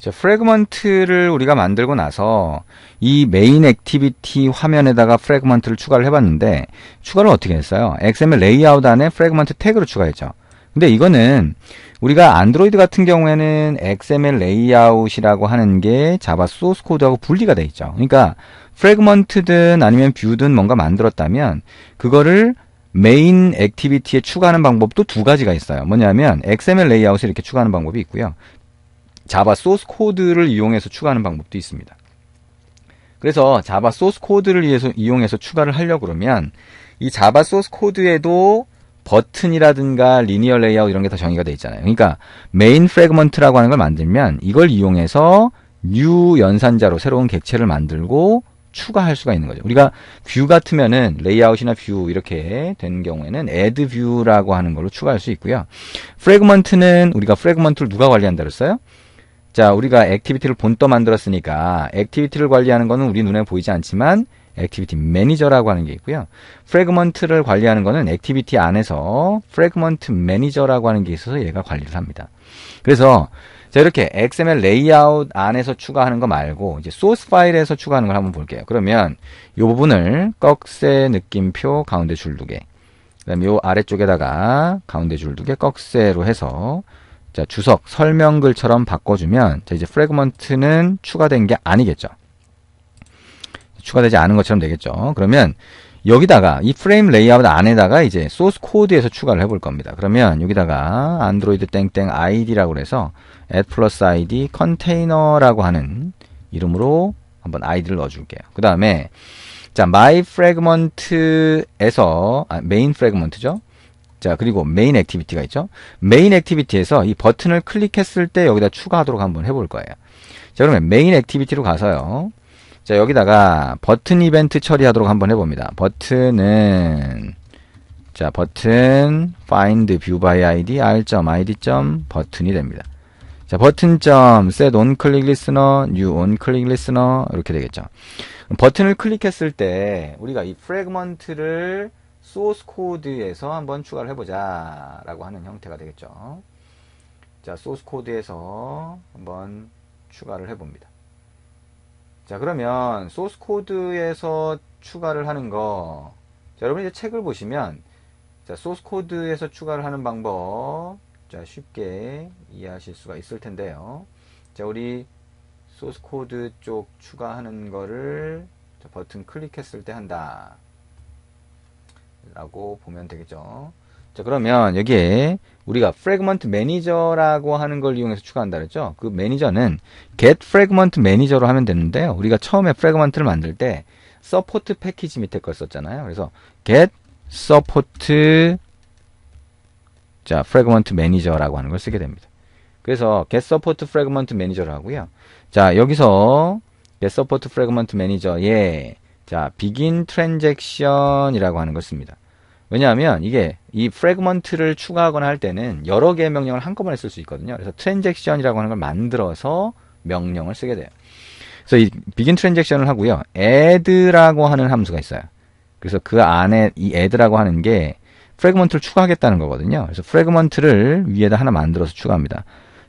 자, 프래그먼트를 우리가 만들고 나서 이 메인 액티비티 화면에다가 프래그먼트를 추가를 해봤는데 추가를 어떻게 했어요? XML 레이아웃 안에 프래그먼트 태그를 추가했죠. 근데 이거는 우리가 안드로이드 같은 경우에는 XML 레이아웃이라고 하는 게 자바 소스 코드하고 분리가 돼 있죠. 그러니까 프래그먼트든 아니면 뷰든 뭔가 만들었다면 그거를 메인 액티비티에 추가하는 방법도 두 가지가 있어요. 뭐냐면 XML 레이아웃을 이렇게 추가하는 방법이 있고요. 자바 소스 코드를 이용해서 추가하는 방법도 있습니다. 그래서 자바 소스 코드를 이용해서 추가를 하려고 그러면 이 자바 소스 코드에도 버튼이라든가 리니어 레이아웃 이런 게 다 정의가 돼 있잖아요. 그러니까 메인 프래그먼트라고 하는 걸 만들면 이걸 이용해서 뉴 연산자로 새로운 객체를 만들고 추가할 수가 있는 거죠. 우리가 뷰 같으면은 레이아웃이나 뷰 이렇게 되는 경우에는 add view라고 하는 걸로 추가할 수 있고요. 프래그먼트는 우리가 프래그먼트를 누가 관리한다 그랬어요? 자, 우리가 액티비티를 본떠 만들었으니까 액티비티를 관리하는 거는 우리 눈에 보이지 않지만 액티비티 매니저라고 하는 게 있고요. 프래그먼트를 관리하는 거는 액티비티 안에서 프래그먼트 매니저라고 하는 게 있어서 얘가 관리를 합니다. 그래서 자, 이렇게 XML 레이아웃 안에서 추가하는 거 말고 이제 소스 파일에서 추가하는 걸 한번 볼게요. 그러면 이 부분을 꺽쇠 느낌표 가운데 줄 2개, 그다음에 이 아래쪽에다가 가운데 줄 2개 꺽쇠로 해서 자, 주석 설명글처럼 바꿔주면 자, 이제 프래그먼트는 추가된 게 아니겠죠. 추가되지 않은 것처럼 되겠죠. 그러면 여기다가 이 프레임 레이아웃 안에다가 이제 소스 코드에서 추가를 해볼 겁니다. 그러면 여기다가 안드로이드 땡땡 id라고 해서 add plus id 컨테이너라고 하는 이름으로 한번 id를 넣어줄게요. 그 다음에 자, my fragment에서 메인 프래그먼트죠. 자, 그리고 메인 액티비티가 있죠. 메인 액티비티에서 이 버튼을 클릭했을 때 여기다 추가하도록 한번 해볼 거예요. 자, 그러면 메인 액티비티로 가서요. 자, 여기다가 버튼 이벤트 처리하도록 한번 해봅니다. 버튼은 자, 버튼 find view by id r.id. 버튼이 됩니다. 자, 버튼 set on click listener new on click listener 이렇게 되겠죠. 버튼을 클릭했을 때 우리가 이 프래그먼트를 소스 코드에서 한번 추가를 해보자 라고 하는 형태가 되겠죠. 자, 소스 코드에서 한번 추가를 해봅니다. 자, 그러면 소스 코드에서 추가를 하는 거, 자, 여러분 이제 책을 보시면 자, 소스 코드에서 추가를 하는 방법 자, 쉽게 이해하실 수가 있을 텐데요. 자, 우리 소스 코드 쪽 추가하는 거를 자, 버튼 클릭했을 때 한다 라고 보면 되겠죠. 자, 그러면 여기에 우리가 프래그먼트 매니저라고 하는 걸 이용해서 추가한다 그랬죠. 그 매니저는 get fragment manager로 하면 되는데요. 우리가 처음에 프래그먼트를 만들 때 서포트 패키지 밑에 걸 썼잖아요. 그래서 get support 자, fragment manager라고 하는 걸 쓰게 됩니다. 그래서 get support fragment manager를 하고요. 자, 여기서 get support fragment manager에 자, begin transaction이라고 하는 걸 씁니다. 왜냐하면 이게 이 프래그먼트를 추가하거나 할 때는 여러 개의 명령을 한꺼번에 쓸 수 있거든요. 그래서 트랜잭션이라고 하는 걸 만들어서 명령을 쓰게 돼요. 그래서 이 begin transaction을 하고요. add라고 하는 함수가 있어요. 그래서 그 안에 이 add라고 하는 게 프래그먼트를 추가하겠다는 거거든요. 그래서 프래그먼트를 위에다 하나 만들어서 추가합니다.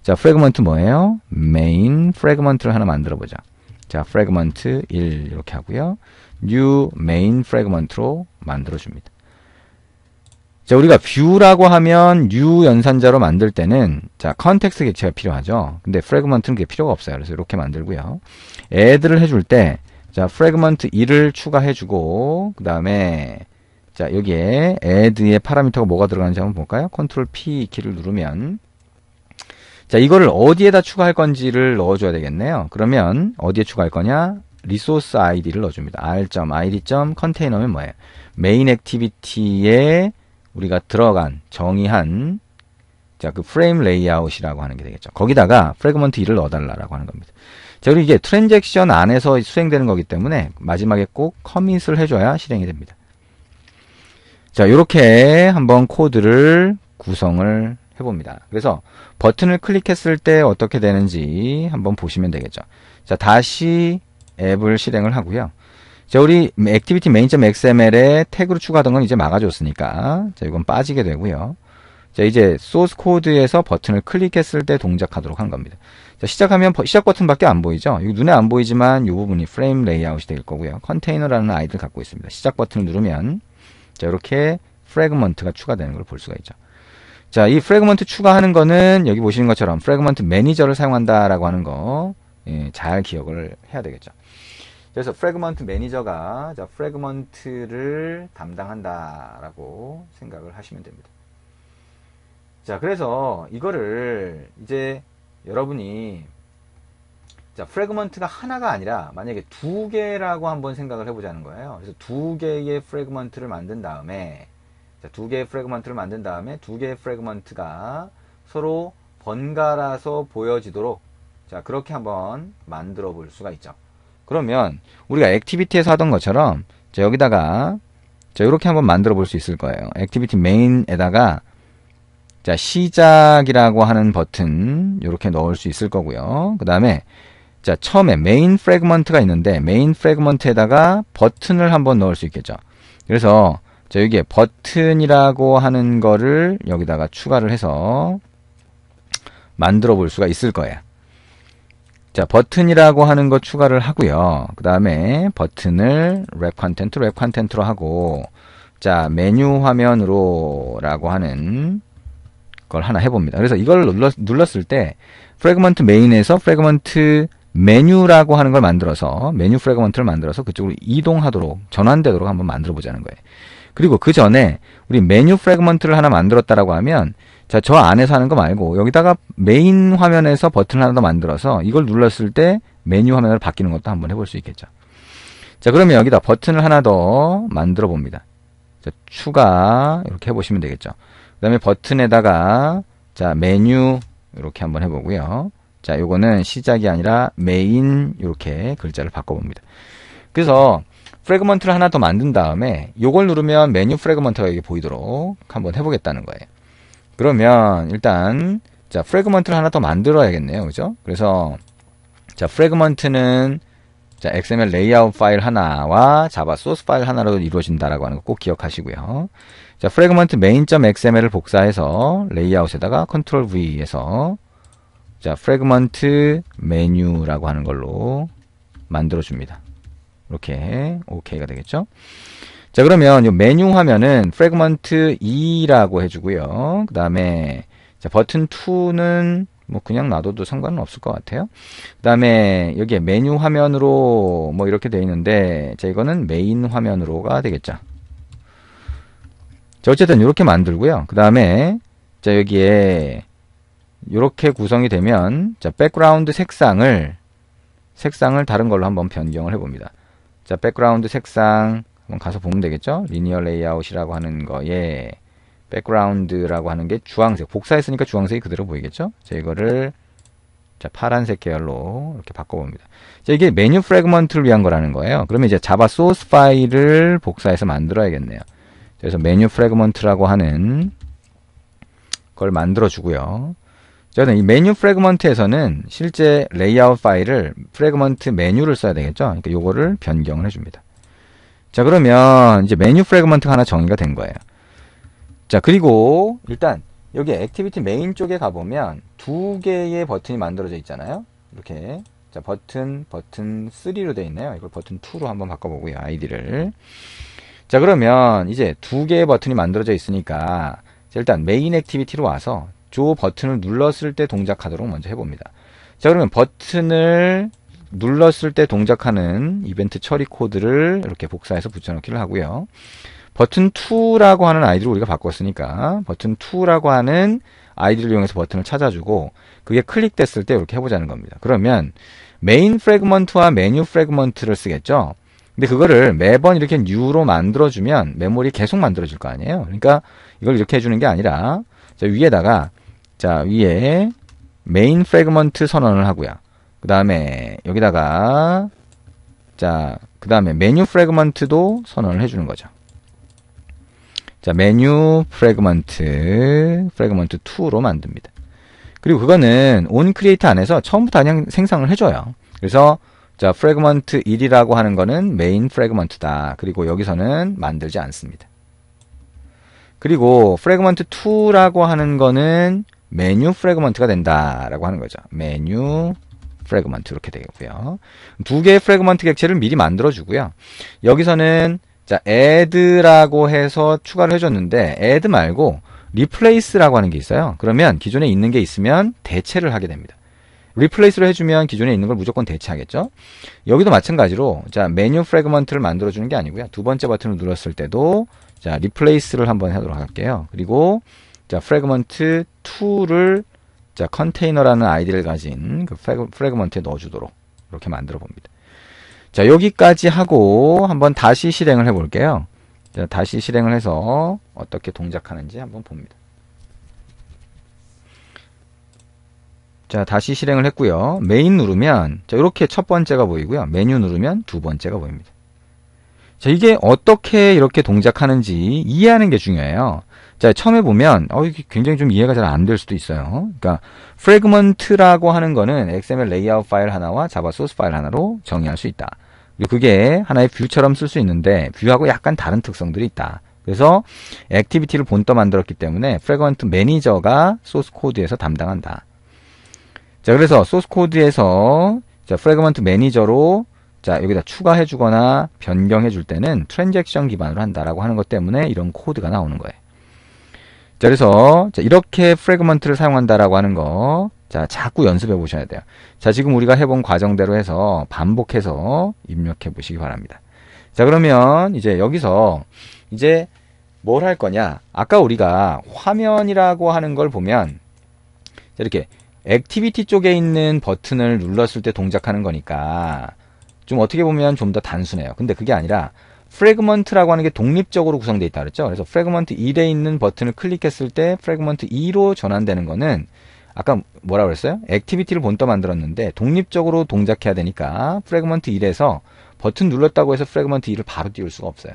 자, 프래그먼트 뭐예요? main 프래그먼트를 하나 만들어 보자. 자, 프래그먼트 1 이렇게 하고요. new main 프래그먼트로 만들어 줍니다. 자, 우리가 뷰라고 하면 new 연산자로 만들 때는 자, 컨텍스트 객체가 필요하죠. 근데 프래그먼트는 그게 필요가 없어요. 그래서 이렇게 만들고요. add를 해줄 때 자, 프래그먼트 1을 추가해주고 그 다음에 자, 여기에 add의 파라미터가 뭐가 들어가는지 한번 볼까요? 컨트롤 P 키를 누르면 자, 이거를 어디에다 추가할 건지를 넣어줘야 되겠네요. 그러면 어디에 추가할 거냐? 리소스 id를 넣어줍니다. r.id. 컨테이너면 뭐예요? 메인 액티비티에 우리가 들어간 정의한 자, 그 프레임 레이아웃이라고 하는 게 되겠죠. 거기다가 프래그먼트 1을 넣어달라고 하는 겁니다. 자, 그리고 이게 트랜잭션 안에서 수행되는 거기 때문에 마지막에 꼭 커밋을 해줘야 실행이 됩니다. 자, 이렇게 한번 코드를 구성을 해봅니다. 그래서 버튼을 클릭했을 때 어떻게 되는지 한번 보시면 되겠죠. 자, 다시 앱을 실행을 하고요. 자, 우리 액티비티 main.xml에 태그로 추가하던 건 이제 막아줬으니까 자, 이건 빠지게 되고요. 자, 이제 소스 코드에서 버튼을 클릭했을 때 동작하도록 한 겁니다. 자, 시작하면 시작 버튼밖에 안 보이죠? 여기 눈에 안 보이지만 이 부분이 프레임 레이아웃이 될 거고요. 컨테이너라는 아이디를 갖고 있습니다. 시작 버튼을 누르면 자, 이렇게 프래그먼트가 추가되는 걸 볼 수가 있죠. 자, 이 프래그먼트 추가하는 거는 여기 보시는 것처럼 프래그먼트 매니저를 사용한다라고 하는 거, 예, 잘 기억을 해야 되겠죠. 그래서 프래그먼트 매니저가 자, 프래그먼트를 담당한다라고 생각을 하시면 됩니다. 자, 그래서 이거를 이제 여러분이 자, 프래그먼트가 하나가 아니라 만약에 두 개라고 한번 생각을 해보자는 거예요. 그래서 두 개의 프래그먼트를 만든 다음에 자, 두 개의 프래그먼트를 만든 다음에 두 개의 프래그먼트가 서로 번갈아서 보여지도록 자, 그렇게 한번 만들어 볼 수가 있죠. 그러면 우리가 액티비티에서 하던 것처럼 자, 여기다가 자, 이렇게 한번 만들어 볼 수 있을 거예요. 액티비티 메인에다가 자, 시작이라고 하는 버튼 이렇게 넣을 수 있을 거고요. 그 다음에 자, 처음에 메인 프래그먼트가 있는데 메인 프래그먼트에다가 버튼을 한번 넣을 수 있겠죠. 그래서 자, 여기에 버튼이라고 하는 거를 여기다가 추가를 해서 만들어 볼 수가 있을 거예요. 자, 버튼이라고 하는 거 추가를 하고요. 그 다음에 버튼을 랩 컨텐트로 하고 자, 메뉴 화면으로 라고 하는 걸 하나 해봅니다. 그래서 이걸 눌렀을 때 프래그먼트 메인에서 프래그먼트 메뉴라고 하는 걸 만들어서 메뉴 프래그먼트를 만들어서 그쪽으로 이동하도록 전환되도록 한번 만들어 보자는 거예요. 그리고 그 전에 우리 메뉴 프래그먼트를 하나 만들었다라고 하면 자, 저 안에서 하는 거 말고 여기다가 메인 화면에서 버튼을 하나 더 만들어서 이걸 눌렀을 때 메뉴 화면으로 바뀌는 것도 한번 해볼 수 있겠죠. 자, 그러면 여기다 버튼을 하나 더 만들어 봅니다. 자, 추가 이렇게 해보시면 되겠죠. 그 다음에 버튼에다가 자, 메뉴 이렇게 한번 해보고요. 자, 요거는 시작이 아니라 메인 이렇게 글자를 바꿔봅니다. 그래서 프래그먼트를 하나 더 만든 다음에 요걸 누르면 메뉴 프래그먼트가 여기 보이도록 한번 해보겠다는 거예요. 그러면 일단 자, 프래그먼트를 하나 더 만들어야겠네요. 그죠? 그래서 자, 프래그먼트는 자, XML 레이아웃 파일 하나와 자바 소스 파일 하나로 이루어진다라고 하는 거 꼭 기억하시고요. 자, 프래그먼트 main.xml을 복사해서 레이아웃에다가 컨트롤 V에서 자, 프래그먼트 메뉴라고 하는 걸로 만들어 줍니다. 이렇게 OK가 되겠죠? 자, 그러면 이 메뉴 화면은 프래그먼트 2라고 해주고요. 그 다음에 자, 버튼 2는 뭐 그냥 놔둬도 상관은 없을 것 같아요. 그 다음에 여기에 메뉴 화면으로 뭐 이렇게 되어 있는데 자, 이거는 메인 화면으로가 되겠죠. 자, 어쨌든 이렇게 만들고요. 그 다음에 자, 여기에 이렇게 구성이 되면 자, 백그라운드 색상을 다른 걸로 한번 변경을 해봅니다. 자, 백그라운드 색상 한번 가서 보면 되겠죠. 리니어 레이아웃이라고 하는 거에 백그라운드라고 하는 게 주황색, 복사했으니까 주황색이 그대로 보이겠죠. 자, 이거를 자, 파란색 계열로 이렇게 바꿔봅니다. 자, 이게 메뉴 프래그먼트를 위한 거라는 거예요. 그러면 이제 자바 소스 파일을 복사해서 만들어야겠네요. 그래서 메뉴 프래그먼트라고 하는 걸 만들어 주고요. 저는 이 메뉴 프래그먼트에서는 실제 레이아웃 파일을 프래그먼트 메뉴를 써야 되겠죠. 그러니까 요거를 변경을 해줍니다. 자, 그러면 이제 메뉴 프래그먼트가 하나 정의가 된 거예요. 자, 그리고 일단 여기 액티비티 메인 쪽에 가보면 두 개의 버튼이 만들어져 있잖아요. 이렇게 자, 버튼 3로 되어 있네요. 이걸 버튼 2로 한번 바꿔보고요. 아이디를. 자, 그러면 이제 두 개의 버튼이 만들어져 있으니까 일단 메인 액티비티로 와서 저 버튼을 눌렀을 때 동작하도록 먼저 해봅니다. 자, 그러면 버튼을 눌렀을 때 동작하는 이벤트 처리 코드를 이렇게 복사해서 붙여넣기를 하고요. 버튼 2라고 하는 아이디를 우리가 바꿨으니까 버튼 2라고 하는 아이디를 이용해서 버튼을 찾아주고 그게 클릭됐을 때 이렇게 해보자는 겁니다. 그러면 메인 프래그먼트와 메뉴 프래그먼트를 쓰겠죠. 근데 그거를 매번 이렇게 new로 만들어주면 메모리 계속 만들어질 거 아니에요. 그러니까 이걸 이렇게 해주는 게 아니라 자, 위에다가 자, 위에 메인 프래그먼트 선언을 하고요. 그 다음에 여기다가 자, 그 다음에 메뉴 프래그먼트도 선언을 해주는 거죠. 자, 메뉴 프래그먼트 2로 만듭니다. 그리고 그거는 onCreate 안에서 처음부터 그냥 생성을 해줘요. 그래서 자, 프래그먼트 1이라고 하는 거는 메인 프래그먼트다. 그리고 여기서는 만들지 않습니다. 그리고 프래그먼트 2라고 하는 거는 메뉴 프래그먼트가 된다라고 하는 거죠. 메뉴 프래그먼트 이렇게 되겠고요. 두 개의 프래그먼트 객체를 미리 만들어 주고요. 여기서는 자 add라고 해서 추가를 해줬는데 add 말고 replace라고 하는 게 있어요. 그러면 기존에 있는 게 있으면 대체를 하게 됩니다. replace로 해주면 기존에 있는 걸 무조건 대체하겠죠. 여기도 마찬가지로 자 메뉴 프래그먼트를 만들어 주는 게 아니고요. 두 번째 버튼을 눌렀을 때도 자 replace를 한번 하도록 할게요. 그리고 자 프래그먼트 2를 자 컨테이너라는 아이디를 가진 그 프래그먼트에 넣어주도록 이렇게 만들어 봅니다. 자 여기까지 하고 한번 다시 실행을 해 볼게요. 자 다시 실행을 해서 어떻게 동작하는지 한번 봅니다. 자 다시 실행을 했고요. 메인 누르면 자 이렇게 첫 번째가 보이고요. 메뉴 누르면 두 번째가 보입니다. 자 이게 어떻게 이렇게 동작하는지 이해하는 게 중요해요. 자 처음에 보면 이게 굉장히 좀 이해가 잘 안 될 수도 있어요. 그러니까 프래그먼트라고 하는 거는 XML 레이아웃 파일 하나와 자바 소스 파일 하나로 정의할 수 있다. 그리고 그게 하나의 뷰처럼 쓸 수 있는데 뷰하고 약간 다른 특성들이 있다. 그래서 액티비티를 본떠 만들었기 때문에 프래그먼트 매니저가 소스 코드에서 담당한다. 자 그래서 소스 코드에서 자 프래그먼트 매니저로 자 여기다 추가해 주거나 변경해 줄 때는 트랜잭션 기반으로 한다라고 하는 것 때문에 이런 코드가 나오는 거예요. 자 그래서 자, 이렇게 프래그먼트를 사용한다라고 하는 거 자 자꾸 연습해 보셔야 돼요. 자 지금 우리가 해본 과정대로 해서 반복해서 입력해 보시기 바랍니다. 자 그러면 이제 여기서 이제 뭘 할 거냐, 아까 우리가 화면이라고 하는 걸 보면 자, 이렇게 액티비티 쪽에 있는 버튼을 눌렀을 때 동작하는 거니까 좀 어떻게 보면 좀 더 단순해요. 근데 그게 아니라 프래그먼트라고 하는 게 독립적으로 구성되어 있다 그랬죠. 그래서 프래그먼트 1에 있는 버튼을 클릭했을 때 프래그먼트 2로 전환되는 거는 아까 뭐라고 그랬어요? 액티비티를 본떠 만들었는데 독립적으로 동작해야 되니까 프래그먼트 1에서 버튼 눌렀다고 해서 프래그먼트 2를 바로 띄울 수가 없어요.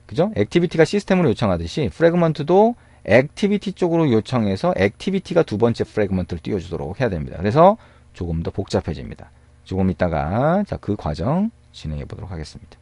그죠? 액티비티가 시스템으로 요청하듯이 프래그먼트도 액티비티 쪽으로 요청해서 액티비티가 두 번째 프래그먼트를 띄워주도록 해야 됩니다. 그래서 조금 더 복잡해집니다. 조금 있다가 자, 그 과정 진행해 보도록 하겠습니다.